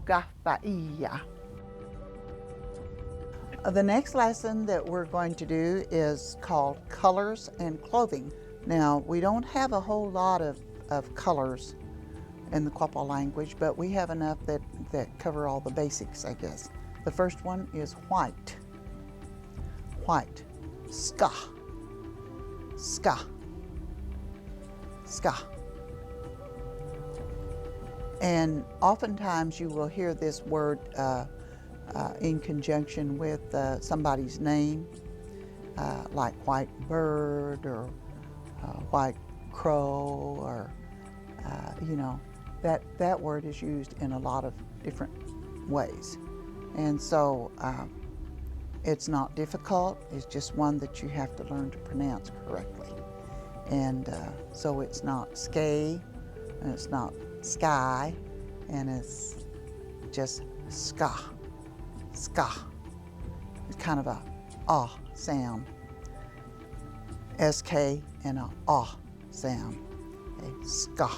Quapaw. The next lesson that we're going to do is called Colors and Clothing. Now, we don't have a whole lot of colors in the Quapaw language, but we have enough that cover all the basics, I guess. The first one is white. White. Ska. Ska. Ska. And oftentimes you will hear this word in conjunction with somebody's name, like white bird or white crow, or that word is used in a lot of different ways. And so it's not difficult, it's just one that you have to learn to pronounce correctly. And so it's not skay, and it's not sky, and it's just ska. Ska. It's kind of a ah sound. SK and a ah sound. Okay, ska.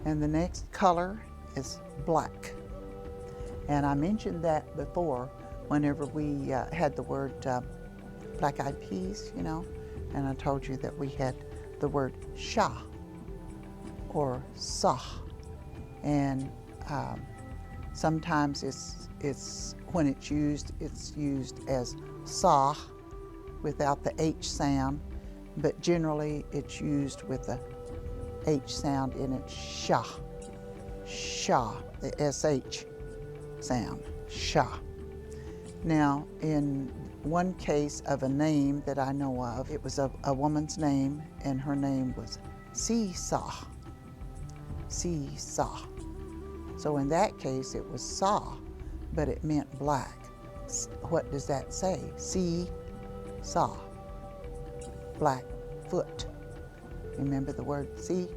And the next color is black. And I mentioned that before whenever we had the word black-eyed peas, and I told you that we had the word sha or sa. And sometimes it's when it's used as sa without the H sound, but generally it's used with the H sound in it, sha. Sha, the SH sound, sha. Now, in one case of a name that I know of, it was a woman's name, and her name was Seesaw. Seesaw. So in that case, it was saw, but it meant black. What does that say? See-saw. Black foot. Remember the word see?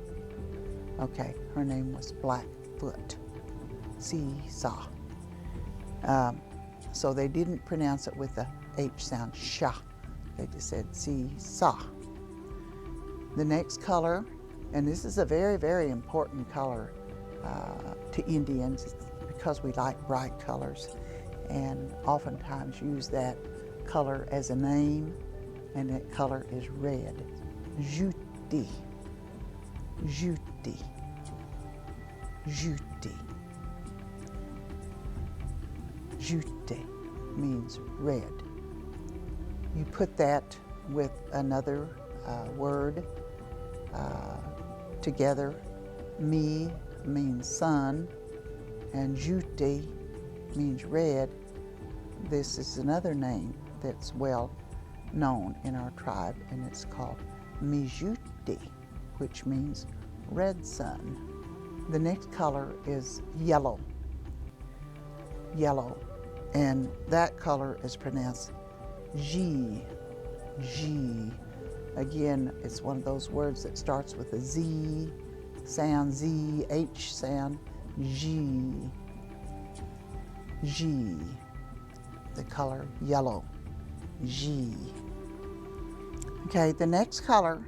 Okay, her name was Blackfoot. Seesaw. So they didn't pronounce it with the H sound, sha. They just said seesaw. The next color, and this is a very, very important color to Indians because we like bright colors, and oftentimes use that color as a name, and that color is red. Juti. Juti. Juti. Jute means red. You put that with another word together. Mi means sun, and jute means red. This is another name that's well known in our tribe, and it's called Mijuti, which means red sun. The next color is yellow. Yellow. And that color is pronounced G. G. Again, it's one of those words that starts with a Z sound, Z, H sound, G. G. The color yellow. G. Okay, the next color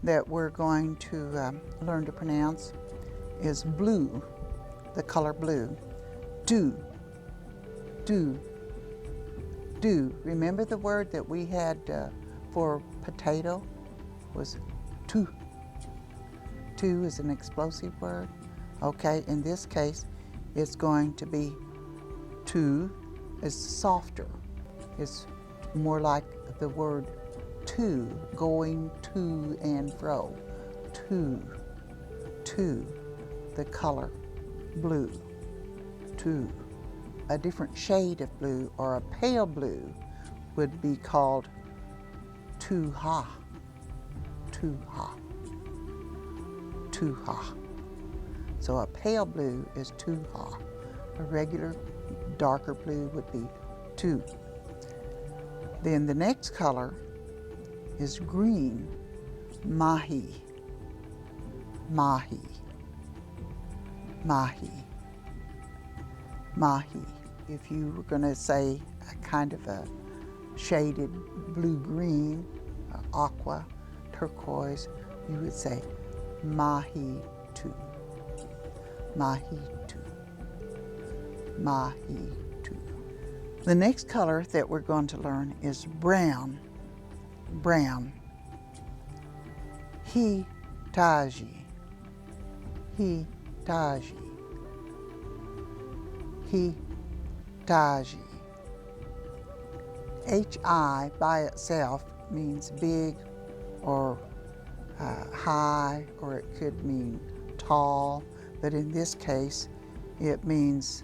that we're going to learn to pronounce is blue, the color blue. Do. Do. Do. Remember the word that we had for potato was tu. Tu is an explosive word. Okay, in this case, it's going to be tu is softer. It's more like the word to, going to and fro. To. To. The color blue. To. A different shade of blue, or a pale blue, would be called tuha. Tuha. Tuha. So a pale blue is tuha. A regular darker blue would be tu. Then the next color is green. Mahi. Mahi. Mahi. Mahi. If you were going to say a kind of a shaded blue-green, aqua, turquoise, you would say mahi tu. Mahi tu. Mahitu. The next color that we're going to learn is brown. Brown. Hitaji. Hitaji. Hitaji. Hi by itself means big or high, or it could mean tall, but in this case it means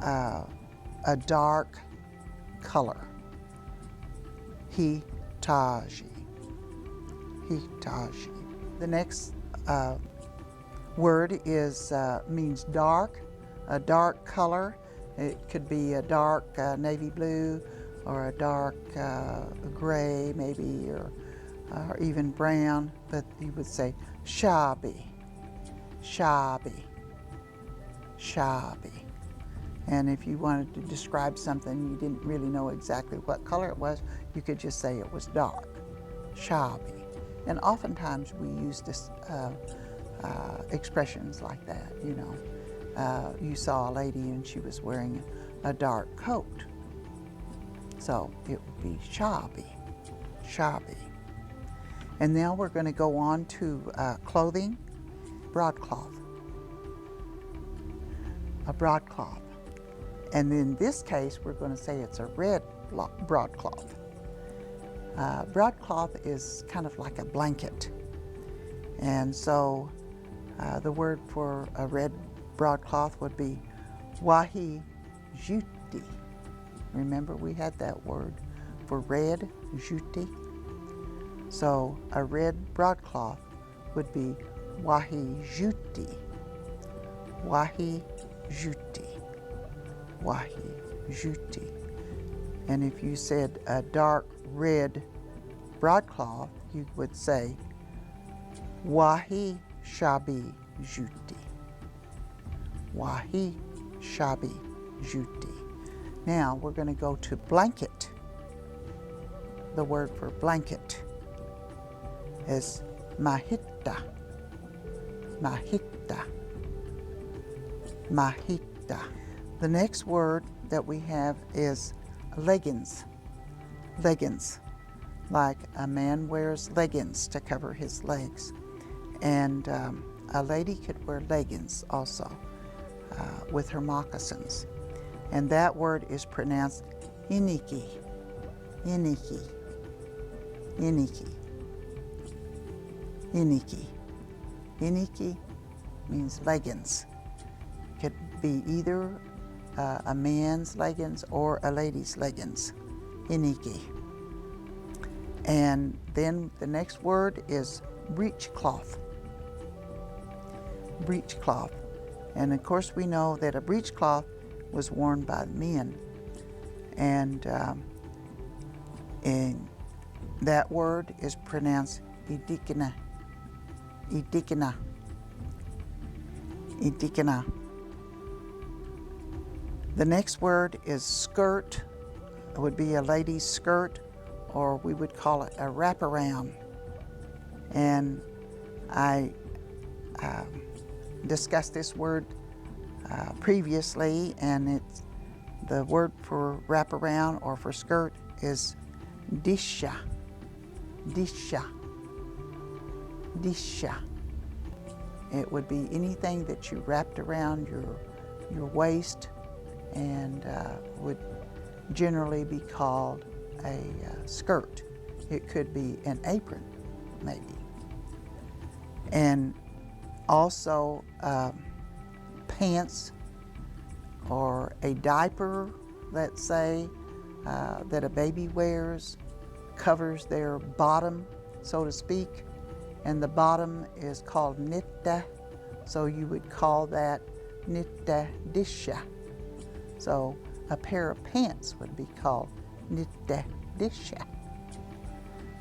a dark color. Hitaji. Hitaji. The next word is means dark, a dark color. It could be a dark navy blue, or a dark gray maybe, or even brown, but you would say shabby, shabby, shabby. And if you wanted to describe something you didn't really know exactly what color it was, you could just say it was dark, shabby. And oftentimes we use this expressions like that, you know. You saw a lady and she was wearing a dark coat, so it would be shabby, shabby. And now we're going to go on to clothing. Broadcloth. A broadcloth. And in this case, we're going to say it's a red broadcloth. Broadcloth is kind of like a blanket. And so the word for a red broadcloth would be wahi juti. Remember, we had that word for red, juti. So a red broadcloth would be wahi juti. Wahi juti. Wahi juti. And if you said a dark red broadcloth, you would say wahi shabi juti. Wahi shabi juti. Now we're going to go to blanket. The word for blanket is mahita. Mahita. Mahita. The next word that we have is leggings. Leggings. Like a man wears leggings to cover his legs. And a lady could wear leggings also with her moccasins. And that word is pronounced iniki. Iniki. Iniki. Iniki. Iniki means leggings. Could be either a man's leggings or a lady's leggings. Iniki. And then the next word is breechcloth. Breechcloth. And of course we know that a breechcloth was worn by men. And that word is pronounced idikina. Idikina. Idikina. The next word is skirt. It would be a lady's skirt, or we would call it a wraparound. And I discussed this word previously, and the word for wraparound or for skirt is disha. Disha. Disha. It would be anything that you wrapped around your waist, and would generally be called a skirt. It could be an apron, maybe. And also pants or a diaper, let's say, that a baby wears, covers their bottom, so to speak, and the bottom is called nitta, so you would call that nitta disha. So a pair of pants would be called nitta disha,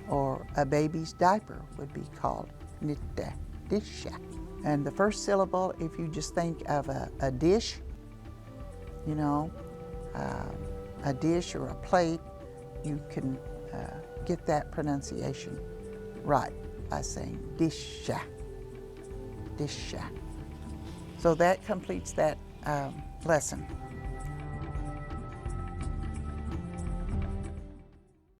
or a baby's diaper would be called nitta disha. And the first syllable, if you just think of a dish, you know, a dish or a plate, you can get that pronunciation right by saying disha. Disha. So that completes that lesson.